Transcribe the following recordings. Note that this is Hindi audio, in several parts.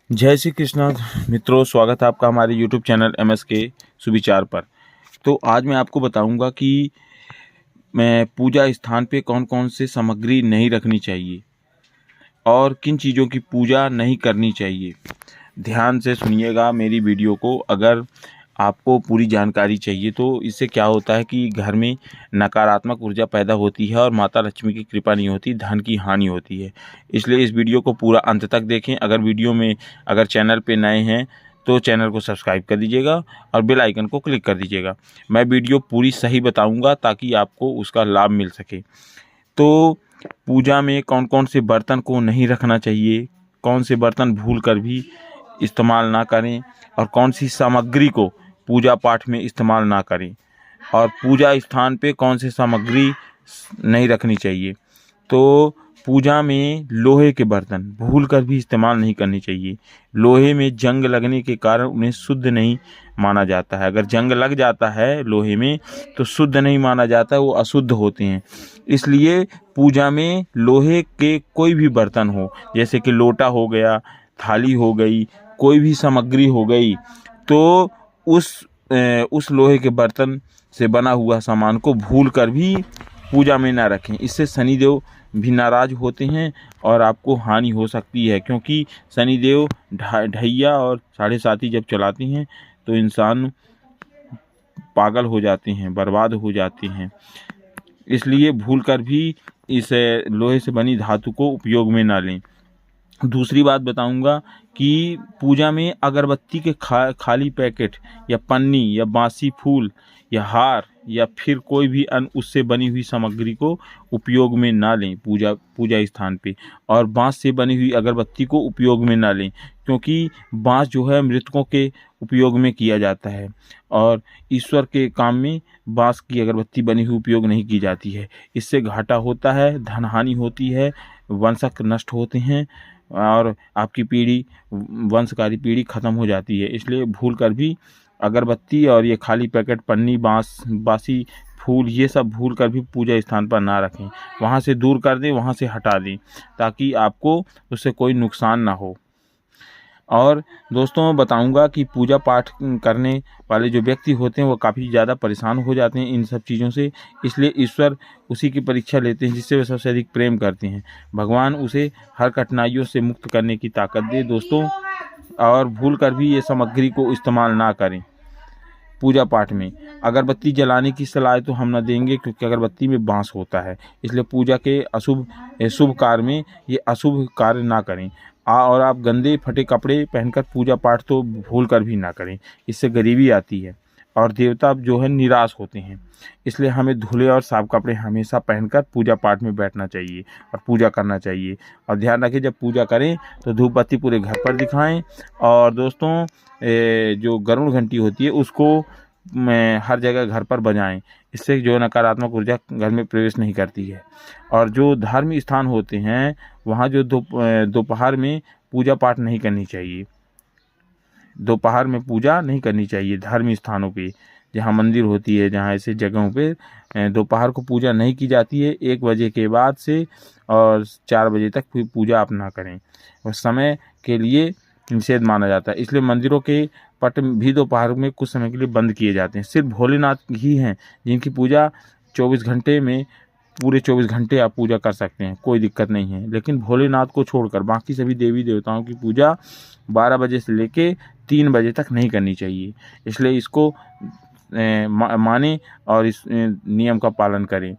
जय श्री कृष्णा मित्रों, स्वागत है आपका हमारे YouTube चैनल MS के सुविचार पर। तो आज मैं आपको बताऊंगा कि मैं पूजा स्थान पे कौन कौन से सामग्री नहीं रखनी चाहिए और किन चीज़ों की पूजा नहीं करनी चाहिए। ध्यान से सुनिएगा मेरी वीडियो को। अगर आपको पूरी जानकारी चाहिए तो इससे क्या होता है कि घर में नकारात्मक ऊर्जा पैदा होती है और माता लक्ष्मी की कृपा नहीं होती, धन की हानि होती है। इसलिए इस वीडियो को पूरा अंत तक देखें। अगर चैनल पे नए हैं तो चैनल को सब्सक्राइब कर दीजिएगा और बेल आइकन को क्लिक कर दीजिएगा। मैं वीडियो पूरी सही बताऊंगा ताकि आपको उसका लाभ मिल सके। तो पूजा में कौन कौन से बर्तन को नहीं रखना चाहिए, कौन से बर्तन भूल कर भी इस्तेमाल ना करें और कौन सी सामग्री को पूजा पाठ में इस्तेमाल ना करें और पूजा स्थान पे कौन सी सामग्री नहीं रखनी चाहिए। तो पूजा में लोहे के बर्तन भूल कर भी इस्तेमाल नहीं करनी चाहिए। लोहे में जंग लगने के कारण उन्हें शुद्ध नहीं माना जाता है। अगर जंग लग जाता है लोहे में तो शुद्ध नहीं माना जाता है, वो अशुद्ध होते हैं। इसलिए पूजा में लोहे के कोई भी बर्तन हो, जैसे कि लोटा हो गया, थाली हो गई, कोई भी सामग्री हो गई, तो उस लोहे के बर्तन से बना हुआ सामान को भूल कर भी पूजा में ना रखें। इससे शनिदेव भी नाराज होते हैं और आपको हानि हो सकती है, क्योंकि शनिदेव ढैया और 7.5 जब चलाते हैं तो इंसान पागल हो जाते हैं, बर्बाद हो जाते हैं। इसलिए भूल कर भी इस लोहे से बनी धातु को उपयोग में ना लें। दूसरी बात बताऊंगा कि पूजा में अगरबत्ती के खाली पैकेट या पन्नी या बासी फूल या हार या फिर कोई भी अन्य उससे बनी हुई सामग्री को उपयोग में ना लें पूजा स्थान पे। और बांस से बनी हुई अगरबत्ती को उपयोग में ना लें, क्योंकि बांस जो है मृतकों के उपयोग में किया जाता है और ईश्वर के काम में बांस की अगरबत्ती बनी हुई उपयोग नहीं की जाती है। इससे घाटा होता है, धन हानि होती है, वंशक नष्ट होते हैं और आपकी पीढ़ी, वंशकारी पीढ़ी खत्म हो जाती है। इसलिए भूल कर भी अगरबत्ती और ये खाली पैकेट पन्नी, बासी फूल, ये सब भूल कर भी पूजा स्थान पर ना रखें। वहाँ से दूर कर दें, वहाँ से हटा दें, ताकि आपको उससे कोई नुकसान ना हो। और दोस्तों बताऊंगा कि पूजा पाठ करने वाले जो व्यक्ति होते हैं वो काफ़ी ज़्यादा परेशान हो जाते हैं इन सब चीज़ों से। इसलिए ईश्वर उसी की परीक्षा लेते हैं जिससे वे सबसे अधिक प्रेम करते हैं। भगवान उसे हर कठिनाइयों से मुक्त करने की ताकत दे दोस्तों। और भूल कर भी ये सामग्री को इस्तेमाल ना करें पूजा पाठ में। अगरबत्ती जलाने की सलाह तो हम ना देंगे, क्योंकि अगरबत्ती में बांस होता है। इसलिए पूजा के शुभ कार्य में ये अशुभ कार्य ना करें। और आप गंदे फटे कपड़े पहनकर पूजा पाठ तो भूल कर भी ना करें, इससे गरीबी आती है और देवता जो है निराश होते हैं। इसलिए हमें धुले और साफ कपड़े हमेशा पहनकर पूजा पाठ में बैठना चाहिए और पूजा करना चाहिए। और ध्यान रखें, जब पूजा करें तो धूप बत्ती पूरे घर पर दिखाएं। और दोस्तों जो गरुड़ घंटी होती है उसको हर जगह घर पर बजाएं। इससे जो नकारात्मक ऊर्जा घर में प्रवेश नहीं करती है। और जो धार्मिक स्थान होते हैं वहाँ जो दोपहर में पूजा पाठ नहीं करनी चाहिए। दोपहर में पूजा नहीं करनी चाहिए धार्मिक स्थानों पे, जहाँ मंदिर होती है, जहाँ ऐसे जगहों पे दोपहर को पूजा नहीं की जाती है। 1 बजे के बाद से और 4 बजे तक फिर पूजा आप ना करें, उस समय के लिए निषेध माना जाता है। इसलिए मंदिरों के पट भी दोपहर में कुछ समय के लिए बंद किए जाते हैं। सिर्फ भोलेनाथ ही हैं जिनकी पूजा 24 घंटे में, पूरे 24 घंटे आप पूजा कर सकते हैं, कोई दिक्कत नहीं है। लेकिन भोलेनाथ को छोड़कर बाकी सभी देवी देवताओं की पूजा 12 बजे से लेके 3 बजे तक नहीं करनी चाहिए। इसलिए इसको माने और इस नियम का पालन करें।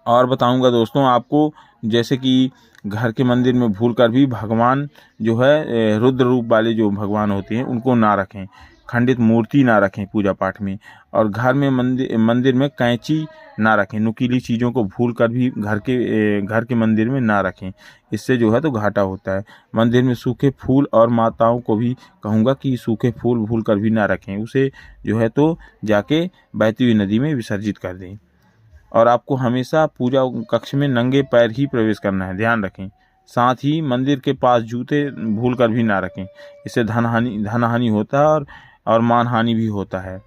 और बताऊंगा दोस्तों आपको, जैसे कि घर के मंदिर में भूल कर भी भगवान जो है रुद्र रूप वाले जो भगवान होते हैं उनको ना रखें, खंडित मूर्ति ना रखें पूजा पाठ में। और घर में मंदिर में कैंची ना रखें, नुकीली चीज़ों को भूल कर भी घर के मंदिर में ना रखें। इससे जो है तो घाटा होता है। मंदिर में सूखे फूल, और माताओं को भी कहूँगा कि सूखे फूल भूल कर भी ना रखें, उसे जो है तो जाके बहती हुई नदी में विसर्जित कर दें। और आपको हमेशा पूजा कक्ष में नंगे पैर ही प्रवेश करना है, ध्यान रखें। साथ ही मंदिर के पास जूते भूल कर भी ना रखें, इससे धन हानि होता है और मान हानि भी होता है।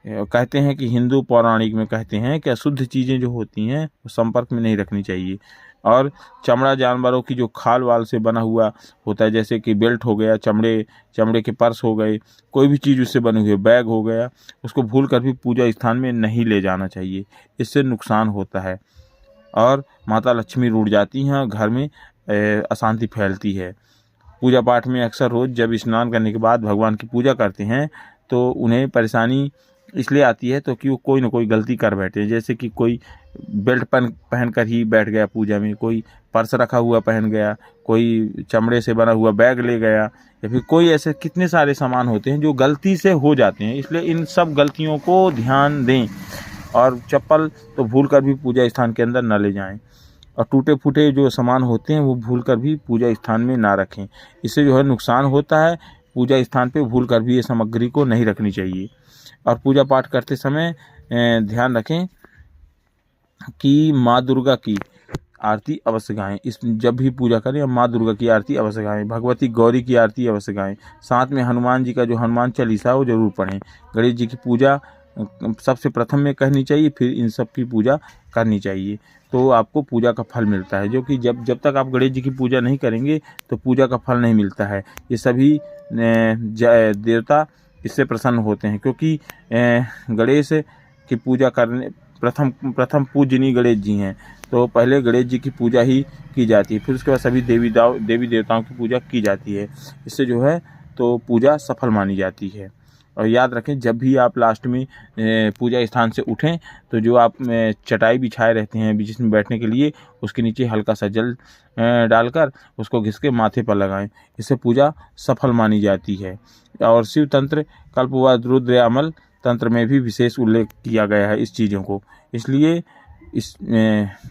कहते हैं कि हिंदू पौराणिक में कहते हैं कि अशुद्ध चीज़ें जो होती हैं वो संपर्क में नहीं रखनी चाहिए। और चमड़ा जानवरों की जो खाल वाल से बना हुआ होता है, जैसे कि बेल्ट हो गया, चमड़े के पर्स हो गए, कोई भी चीज़ उससे बनी हुई बैग हो गया, उसको भूल कर भी पूजा स्थान में नहीं ले जाना चाहिए। इससे नुकसान होता है और माता लक्ष्मी रूठ जाती हैं और घर में अशांति फैलती है। पूजा पाठ में अक्सर रोज़ जब स्नान करने के बाद भगवान की पूजा करते हैं तो उन्हें परेशानी इसलिए आती है तो कि वो कोई ना कोई गलती कर बैठे, जैसे कि कोई बेल्ट पहन कर ही बैठ गया पूजा में, कोई पर्स रखा हुआ पहन गया, कोई चमड़े से बना हुआ बैग ले गया, या फिर कोई ऐसे कितने सारे सामान होते हैं जो गलती से हो जाते हैं। इसलिए इन सब गलतियों को ध्यान दें और चप्पल तो भूल कर भी पूजा स्थान के अंदर न ले जाएं और टूटे फूटे जो सामान होते हैं वो भूल कर भी पूजा स्थान में ना रखें। इससे जो है नुकसान होता है। पूजा स्थान पे भूल कर भी ये सामग्री को नहीं रखनी चाहिए। और पूजा पाठ करते समय ध्यान रखें कि माँ दुर्गा की आरती अवश्य गाएं। जब भी पूजा करें माँ दुर्गा की आरती अवश्य गाएं, भगवती गौरी की आरती अवश्य गाएं, साथ में हनुमान जी का जो हनुमान चालीसा वो जरूर पढ़ें। गणेश जी की पूजा सबसे प्रथम में करनी चाहिए, फिर इन सब की पूजा करनी चाहिए, तो आपको पूजा का फल मिलता है। जो कि जब तक आप गणेश जी की पूजा नहीं करेंगे तो पूजा का फल नहीं मिलता है। ये सभी देवता इससे प्रसन्न होते हैं, क्योंकि गणेश की पूजा करने प्रथम पूजनीय गणेश जी हैं, तो पहले गणेश जी की पूजा ही की जाती है, फिर उसके बाद सभी देवी देवताओं की पूजा की जाती है। इससे जो है तो पूजा सफल मानी जाती है। और याद रखें, जब भी आप लास्ट में पूजा स्थान से उठें तो जो आप चटाई बिछाए रहते हैं जिसमें बैठने के लिए, उसके नीचे हल्का सा जल डालकर उसको घिस के माथे पर लगाएं। इससे पूजा सफल मानी जाती है। और शिव तंत्र, कल्पवाद, रुद्र अमल तंत्र में भी विशेष उल्लेख किया गया है इस चीज़ों को। इसलिए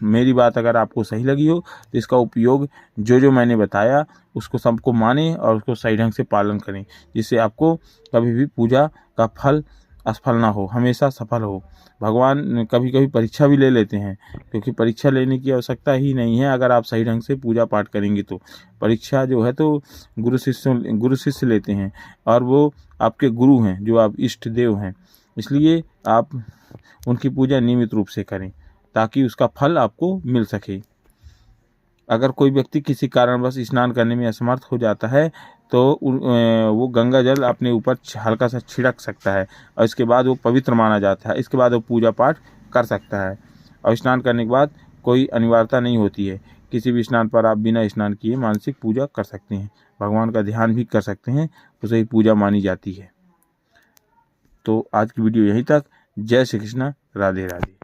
मेरी बात अगर आपको सही लगी हो तो इसका उपयोग जो मैंने बताया उसको सबको माने और उसको सही ढंग से पालन करें, जिससे आपको कभी भी पूजा का फल असफल ना हो, हमेशा सफल हो। भगवान कभी कभी परीक्षा भी ले लेते हैं, क्योंकि परीक्षा लेने की आवश्यकता ही नहीं है अगर आप सही ढंग से पूजा पाठ करेंगे तो। परीक्षा जो है तो गुरु शिष्य लेते हैं और वो आपके गुरु हैं, जो आप इष्ट देव हैं। इसलिए आप उनकी पूजा नियमित रूप से करें ताकि उसका फल आपको मिल सके। अगर कोई व्यक्ति किसी कारणवश स्नान करने में असमर्थ हो जाता है तो वो गंगा जल अपने ऊपर हल्का सा छिड़क सकता है और इसके बाद वो पवित्र माना जाता है। इसके बाद वो पूजा पाठ कर सकता है। और स्नान करने के बाद कोई अनिवार्यता नहीं होती है, किसी भी स्नान पर आप बिना स्नान किए मानसिक पूजा कर सकते हैं, भगवान का ध्यान भी कर सकते हैं, उसे ही पूजा मानी जाती है। तो आज की वीडियो यहीं तक। जय श्री कृष्ण, राधे राधे।